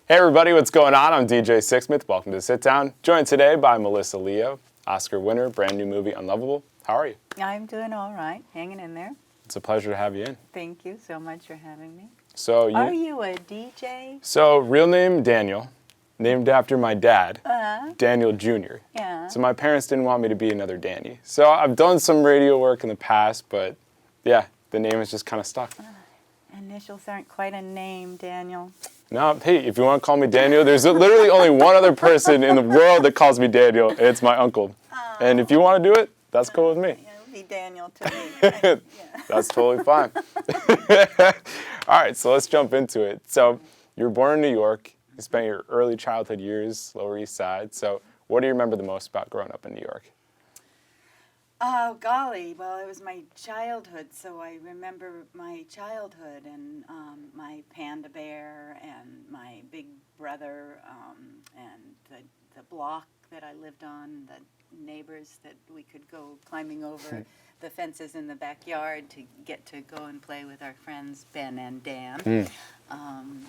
Hey everybody, what's going on? I'm DJ Sixsmith. Welcome to Sit Down. Joined today by Melissa Leo, Oscar winner, brand new movie Unlovable. How are you? I'm doing all right, hanging in there. It's a pleasure to have you in. Thank you so much for having me. Are you a DJ? So, real name Daniel, named after my dad, Daniel Jr. Yeah. So my parents didn't want me to be another Danny. So I've done some radio work in the past, but yeah, the name is just kind of stuck. Initials aren't quite a name, Daniel. No, hey, if you want to call me Daniel, there's literally only one other person in the world that calls me Daniel, and it's my uncle. Oh. And if you want to do it, that's cool with me. Yeah, it'll be Daniel to me. Yeah. That's totally fine. All right, so let's jump into it. So you were born in New York. You spent your early childhood years Lower East Side. So what do you remember the most about growing up in New York? Oh, golly. Well, it was my childhood, so I remember my childhood and my panda bear and my big brother and the block that I lived on, the neighbors that we could go climbing over the fences in the backyard to get to go and play with our friends Ben and Dan. And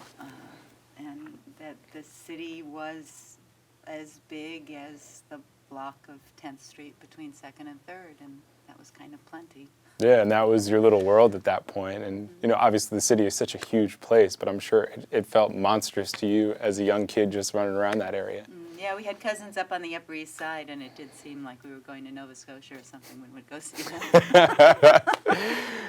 that the city was as big as the block of 10th Street between 2nd and 3rd, and that was kind of plenty. Yeah, and that was your little world at that point. And, you know, obviously the city is such a huge place, but I'm sure it felt monstrous to you as a young kid just running around that area. Yeah, we had cousins up on the Upper East Side, and it did seem like we were going to Nova Scotia or something when we'd go see them.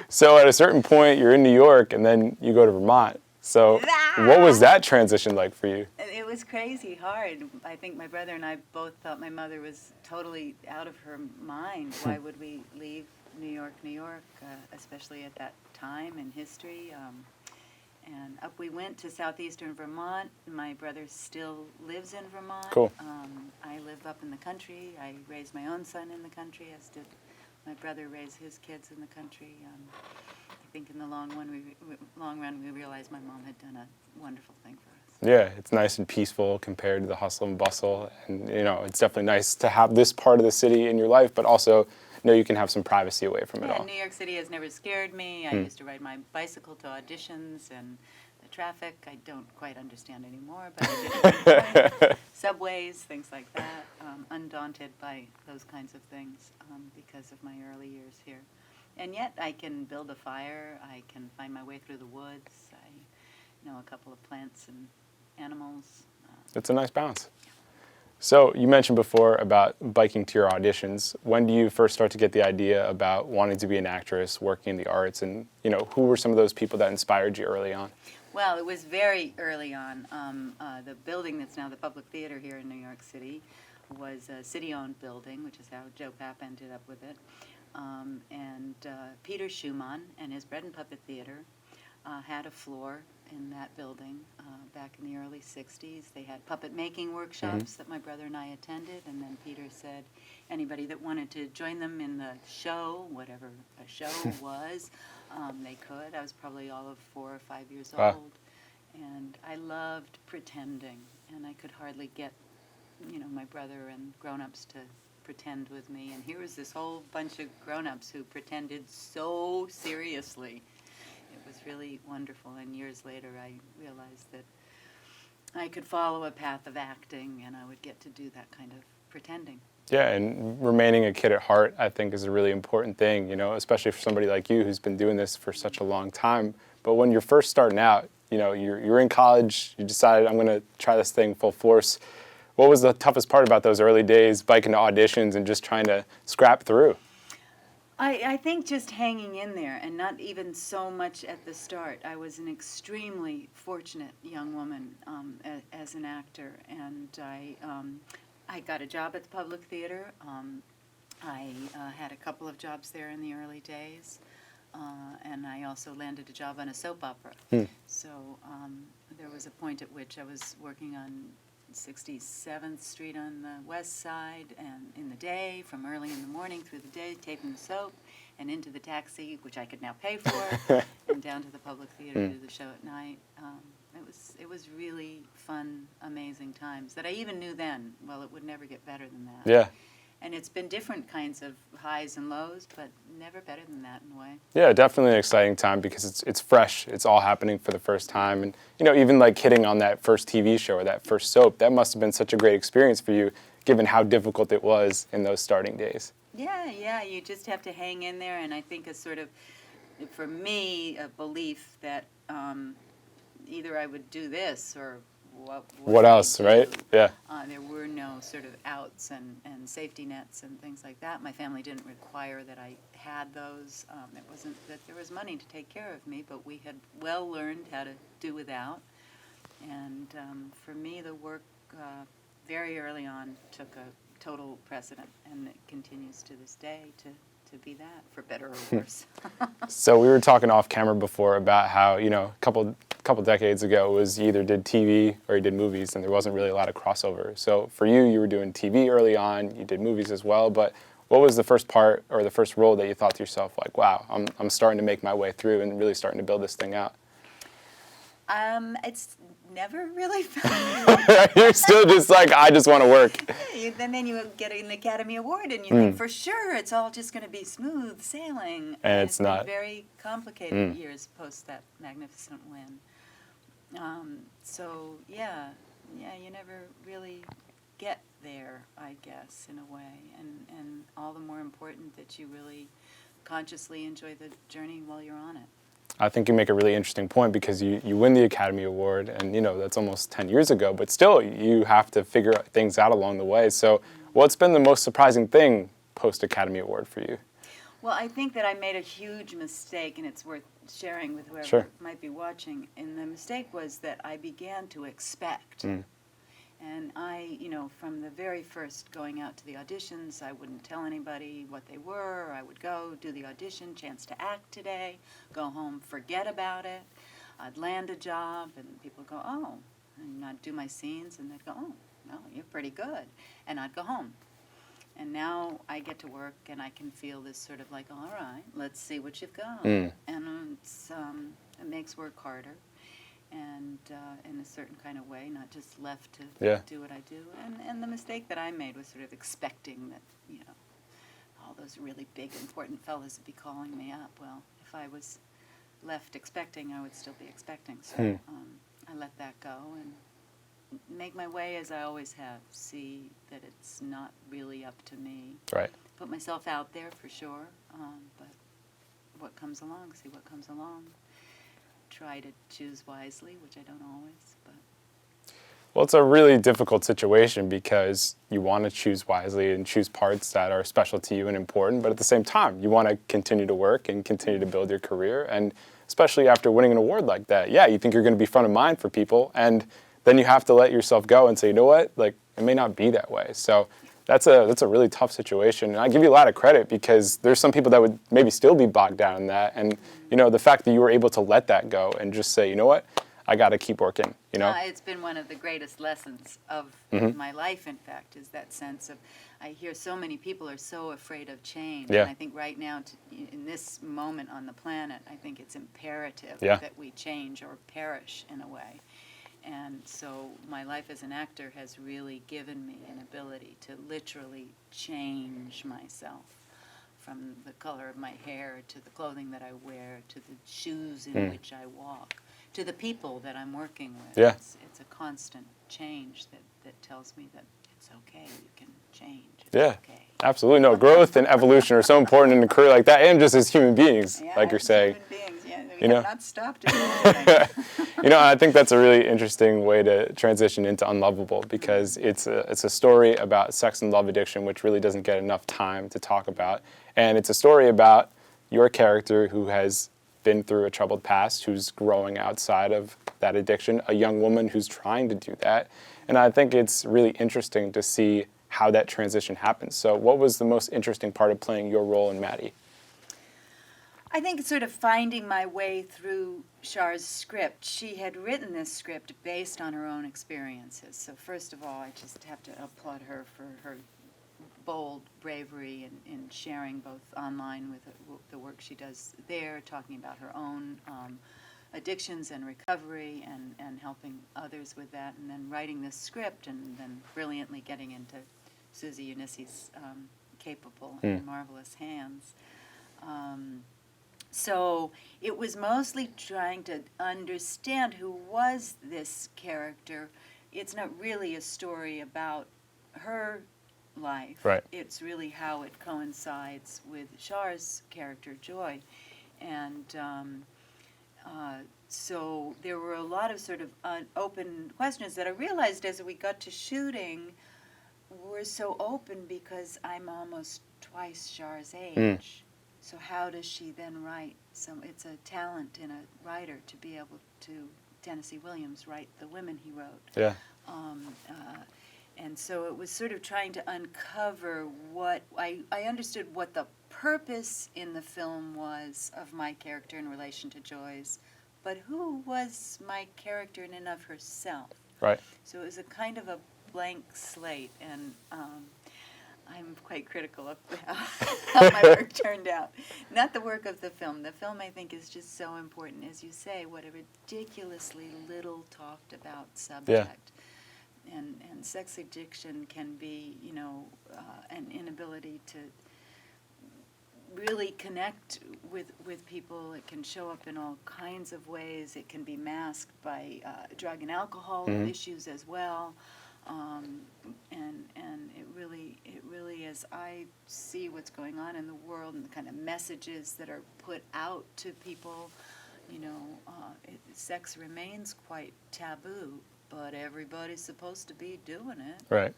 So at a certain point, you're in New York, and then you go to Vermont. So what was that transition like for you? It was crazy hard. I think my brother and I both thought my mother was totally out of her mind. Why would we leave New York, especially at that time in history? And up we went to southeastern Vermont. My brother still lives in Vermont. Cool. I live up in the country. I raised my own son in the country, as did my brother raised his kids in the country. I think in the long run, we realized my mom had done a wonderful thing for us. Yeah, it's nice and peaceful compared to the hustle and bustle. And, you know, it's definitely nice to have this part of the city in your life, but also know you can have some privacy away from it all. New York City has never scared me. I used to ride my bicycle to auditions, and the traffic I don't quite understand anymore, but I did it at one point. Subways, things like that. Undaunted by those kinds of things because of my early years here. And yet I can build a fire, I can find my way through the woods, I know a couple of plants and animals. It's a nice balance. So you mentioned before about biking to your auditions. When do you first start to get the idea about wanting to be an actress, working in the arts, and who were some of those people that inspired you early on? Well, it was very early on. The building that's now the Public Theater here in New York City was a city-owned building, which is how Joe Papp ended up with it. And Peter Schumann and his Bread and Puppet Theater had a floor in that building back in the early 60s. They had puppet making workshops that my brother and I attended, and then Peter said anybody that wanted to join them in the show, whatever a show was, they could. I was probably all of 4 or 5 years old, and I loved pretending, and I could hardly get my brother and grown-ups to pretend with me, and here was this whole bunch of grown-ups who pretended so seriously. It was really wonderful, and years later I realized that I could follow a path of acting, and I would get to do that kind of pretending. Yeah, and remaining a kid at heart, I think, is a really important thing, especially for somebody like you who's been doing this for such a long time. But when you're first starting out, you're in college, you decided, I'm going to try this thing full force. What was the toughest part about those early days, biking to auditions and just trying to scrap through? I think just hanging in there, and not even so much at the start. I was an extremely fortunate young woman as an actor, and I got a job at the Public Theater. I had a couple of jobs there in the early days, and I also landed a job on a soap opera. So there was a point at which I was working on 67th Street on the west side, and in the day, from early in the morning through the day, taping the soap, and into the taxi, which I could now pay for, and down to the Public Theater to do the show at night. It was really fun, amazing times that I even knew then, well, it would never get better than that. Yeah. And it's been different kinds of highs and lows, but never better than that in a way. Yeah, definitely an exciting time because it's fresh. It's all happening for the first time. And, even like hitting on that first TV show or that first soap, that must have been such a great experience for you, given how difficult it was in those starting days. Yeah, you just have to hang in there. And I think a sort of, for me, a belief that either I would do this or what else, I right? do. Yeah. There were no sort of outs and safety nets and things like that. My family didn't require that I had those. It wasn't that there was money to take care of me, but we had well learned how to do without. And for me, the work very early on took a total precedent, and it continues to this day to be that, for better or worse. So we were talking off camera before about how, a couple decades ago it was you either did TV or you did movies, and there wasn't really a lot of crossover. So for you were doing TV early on, you did movies as well, but what was the first part or the first role that you thought to yourself, like, wow, I'm starting to make my way through and really starting to build this thing out? It's never really felt. You're still just like, I just want to work. And then you get an Academy Award, and you think for sure it's all just going to be smooth sailing. And it's not. Been very complicated years post that magnificent win. So yeah, you never really get there, I guess, in a way, and all the more important that you really consciously enjoy the journey while you're on it. I think you make a really interesting point because you win the Academy Award, and that's almost 10 years ago, but still you have to figure things out along the way. So what's been the most surprising thing post-Academy Award for you? Well, I think that I made a huge mistake, and it's worth sharing with whoever Sure. might be watching. And the mistake was that I began to expect. And I, from the very first going out to the auditions, I wouldn't tell anybody what they were. I would go, do the audition, chance to act today, go home, forget about it. I'd land a job, and people go, oh. And I'd do my scenes, and they'd go, oh, no, you're pretty good. And I'd go home. And now I get to work, and I can feel this sort of like, all right, let's see what you've got. And it makes work harder. And in a certain kind of way, not just left to do what I do. And the mistake that I made was sort of expecting that, all those really big, important fellas would be calling me up. Well, if I was left expecting, I would still be expecting. So I let that go and make my way as I always have. See that it's not really up to me. Right. Put myself out there for sure, but what comes along, see what comes along. Try to choose wisely, which I don't always, but. Well, it's a really difficult situation because you want to choose wisely and choose parts that are special to you and important, but at the same time, you want to continue to work and continue to build your career, and especially after winning an award like that, you think you're going to be front of mind for people, and then you have to let yourself go and say, you know what, like, it may not be that way. So that's a really tough situation, and I give you a lot of credit because there's some people that would maybe still be bogged down in that, and the fact that you were able to let that go and just say, you know what, I got to keep working. It's been one of the greatest lessons of my life, in fact, is that sense of, I hear so many people are so afraid of change, and I think right now, in this moment on the planet, I think it's imperative that we change or perish in a way. And so my life as an actor has really given me an ability to literally change myself, from the color of my hair to the clothing that I wear to the shoes in which I walk to the people that I'm working with. Yeah. It's a constant change that tells me that it's okay, you can change. It's okay. Absolutely. No, growth and evolution are so important in a career like that, and just as human beings, like you're saying. Human beings, we have not stopped doing anything. I think that's a really interesting way to transition into Unlovable because it's a story about sex and love addiction, which really doesn't get enough time to talk about. And it's a story about your character who has been through a troubled past, who's growing outside of that addiction, a young woman who's trying to do that. And I think it's really interesting to see how that transition happens. So what was the most interesting part of playing your role in Maddie? I think sort of finding my way through Char's script. She had written this script based on her own experiences. So first of all, I just have to applaud her for her bold bravery in sharing both online with the work she does there, talking about her own addictions and recovery and helping others with that, and then writing this script and then brilliantly getting into Susie Unissy's capable and marvelous hands. So it was mostly trying to understand who was this character. It's not really a story about her life. Right. It's really how it coincides with Char's character, Joy. And so there were a lot of sort of open questions that I realized as we got to shooting were so open because I'm almost twice Char's age. So how does she then write? It's a talent in a writer to be able to, Tennessee Williams, write the women he wrote. Yeah. And so it was sort of trying to uncover what, I understood what the purpose in the film was of my character in relation to Joy's, but who was my character in and of herself? Right. So it was a kind of a blank slate, and I'm quite critical of how my work turned out. Not the work of the film. The film, I think, is just so important. As you say, what a ridiculously little talked about subject. And sex addiction can be, an inability to really connect with people. It can show up in all kinds of ways. It can be masked by drug and alcohol issues as well. And it really, as I see what's going on in the world and the kind of messages that are put out to people, sex remains quite taboo, but everybody's supposed to be doing it. Right.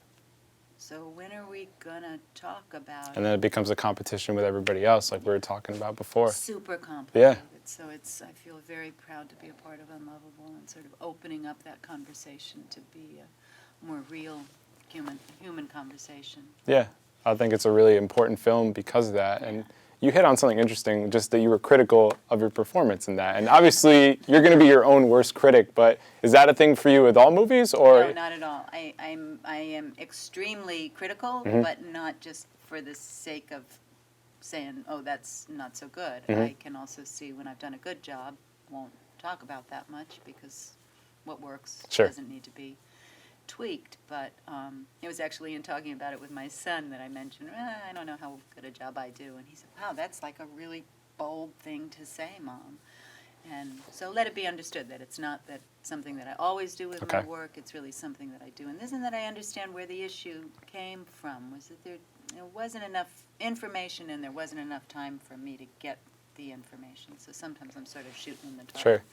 So when are we gonna talk about it? And then it becomes a competition with everybody else, like we were talking about before. Super complicated. Yeah. So I feel very proud to be a part of Unlovable and sort of opening up that conversation to be a more real human conversation. Yeah, I think it's a really important film because of that. And you hit on something interesting, just that you were critical of your performance in that. And obviously, you're going to be your own worst critic, but is that a thing for you with all movies? Or? No, not at all. I am extremely critical, but not just for the sake of saying, oh, that's not so good. I can also see when I've done a good job, won't talk about that much because what works doesn't need to be tweaked. But it was actually in talking about it with my son that I mentioned, I don't know how good a job I do. And he said, wow, that's like a really bold thing to say, Mom. And so let it be understood that it's not that something that I always do with my work. It's really something that I do in this, and that I understand where the issue came from, was that there wasn't enough information and there wasn't enough time for me to get the information. So sometimes I'm sort of shooting in the dark. Sure.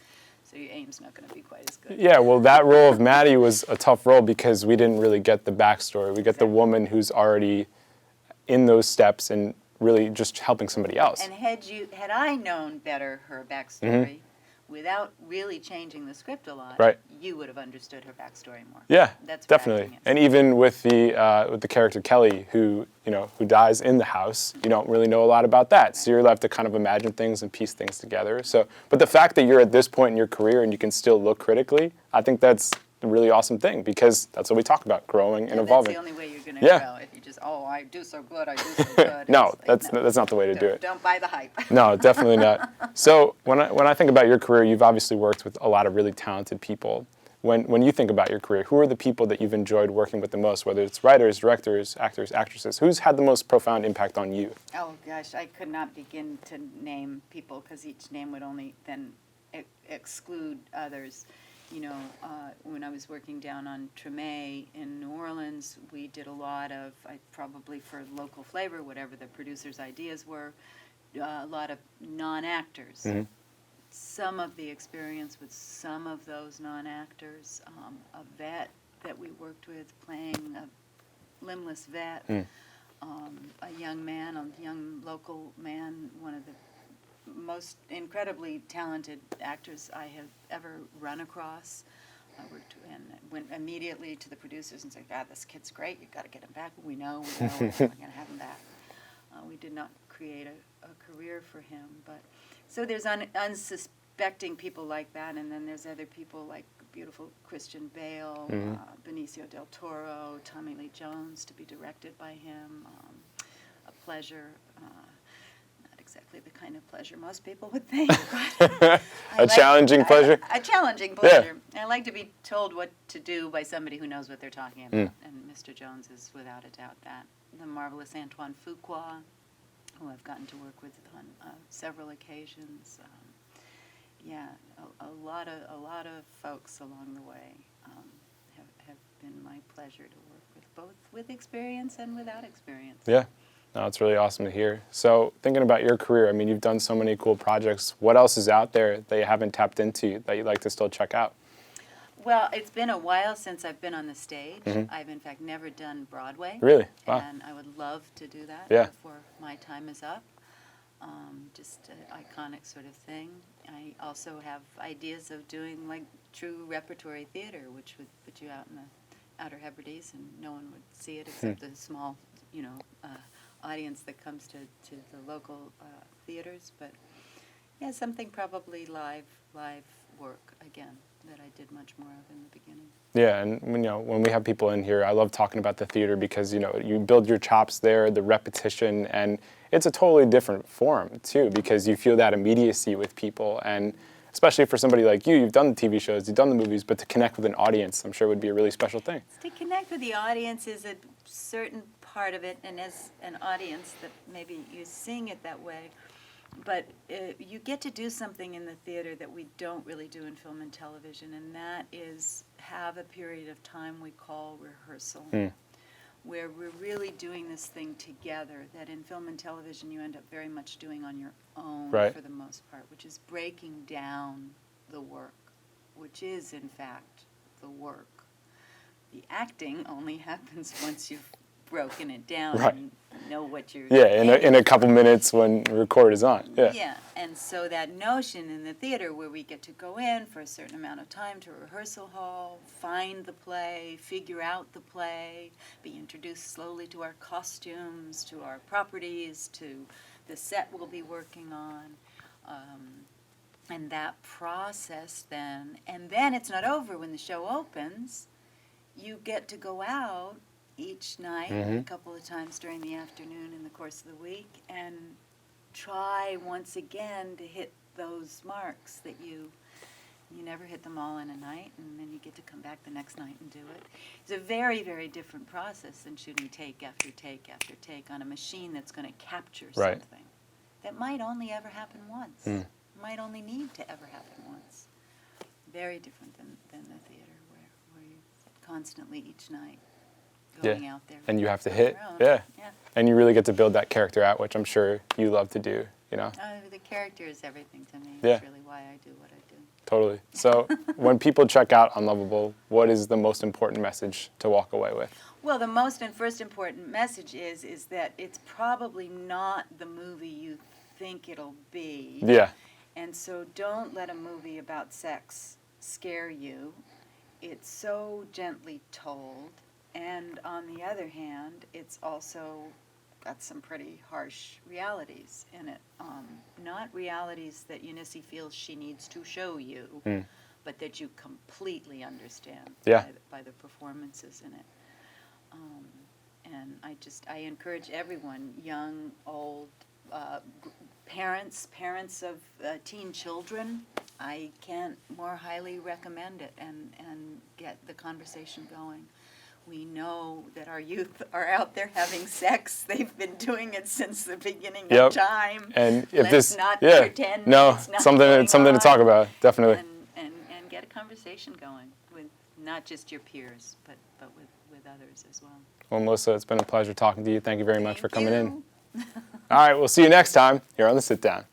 So your aim's not going to be quite as good. Yeah, well, that role of Maddie was a tough role because we didn't really get the backstory. We get the woman who's already in those steps and really just helping somebody else. And had I known better her backstory, without really changing the script a lot, you would have understood her backstory more. Yeah, that's definitely. And even with the character Kelly, who dies in the house, you don't really know a lot about that. So you're left to kind of imagine things and piece things together. So, but the fact that you're at this point in your career and you can still look critically, I think that's a really awesome thing because that's what we talk about, growing and evolving. That's the only way you're going to grow. If you just, I do so good, I do so good. No, that's not the way to do it. Don't buy the hype. No, definitely not. So when I think about your career, you've obviously worked with a lot of really talented people. When you think about your career, who are the people that you've enjoyed working with the most, whether it's writers, directors, actors, actresses? Who's had the most profound impact on you? Oh, gosh, I could not begin to name people because each name would only then exclude others. When I was working down on Treme in New Orleans, we did a lot of, probably for local flavor, whatever the producer's ideas were, a lot of non-actors. Some of the experience with some of those non-actors, a vet that we worked with playing a limbless vet, a young local man, one of the most incredibly talented actors I have ever run across. I worked and went immediately to the producers and said, God, this kid's great. You've got to get him back. We know we're going to have him back. We did not create a career for him. But so there's unsuspecting people like that, and then there's other people like beautiful Christian Bale, Benicio del Toro, Tommy Lee Jones to be directed by him. A pleasure. exactly the kind of pleasure most people would think. But A challenging pleasure? A challenging pleasure. I like to be told what to do by somebody who knows what they're talking about, and Mr. Jones is without a doubt that. The marvelous Antoine Fuqua, who I've gotten to work with on several occasions. A lot of folks along the way have been my pleasure to work with, both with experience and without experience. Yeah. No, it's really awesome to hear. So thinking about your career, I mean, you've done so many cool projects. What else is out there that you haven't tapped into that you'd like to still check out? Well, it's been a while since I've been on the stage. I've, in fact, never done Broadway. Really? Wow. And I would love to do that before my time is up. Just an iconic sort of thing. I also have ideas of doing, like, true repertory theater, which would put you out in the Outer Hebrides, and no one would see it except the small, audience that comes to the local theaters. But yeah, something probably live work again that I did much more of in the beginning. Yeah, and when we have people in here, I love talking about the theater because you build your chops there, the repetition, and it's a totally different form too because you feel that immediacy with people, and especially for somebody like you, you've done the TV shows, you've done the movies, but to connect with an audience, I'm sure would be a really special thing. To connect with the audience is a certain part of it, and as an audience that maybe you're seeing it that way, but you get to do something in the theater that we don't really do in film and television, and that is have a period of time we call rehearsal, where we're really doing this thing together that in film and television you end up very much doing on your own for the most part, which is breaking down the work, which is in fact the work. The acting only happens once you've broken it down and know what you're in a couple minutes when record is on. Yeah, and so that notion in the theater where we get to go in for a certain amount of time to a rehearsal hall, find the play, figure out the play, be introduced slowly to our costumes, to our properties, to the set we'll be working on, and that process then, and then it's not over when the show opens. You get to go out each night, a couple of times during the afternoon in the course of the week, and try once again to hit those marks that you never hit them all in a night, and then you get to come back the next night and do it. It's a very, very different process than shooting take after take after take on a machine that's going to capture something that might only ever happen once, might only need to ever happen once. Very different than the theater where you're constantly each night going out there. And you have to hit, and you really get to build that character out, which I'm sure you love to do, The character is everything to me. Yeah. It's really why I do what I do. Totally. So when people check out Unlovable, what is the most important message to walk away with? Well, the most and first important message is that it's probably not the movie you think it'll be. Yeah. And so don't let a movie about sex scare you. It's so gently told. And on the other hand, it's also got some pretty harsh realities in it. Not realities that Eunice feels she needs to show you, but that you completely understand by the performances in it. And I encourage everyone, young, old, parents of teen children, I can't more highly recommend it and get the conversation going. We know that our youth are out there having sex. They've been doing it since the beginning of time. And if Let's not pretend it's not something to talk about, definitely. And get a conversation going with not just your peers, but with others as well. Well, Melissa, it's been a pleasure talking to you. Thank you very much for coming in. All right, we'll see you next time here on The Sit Down.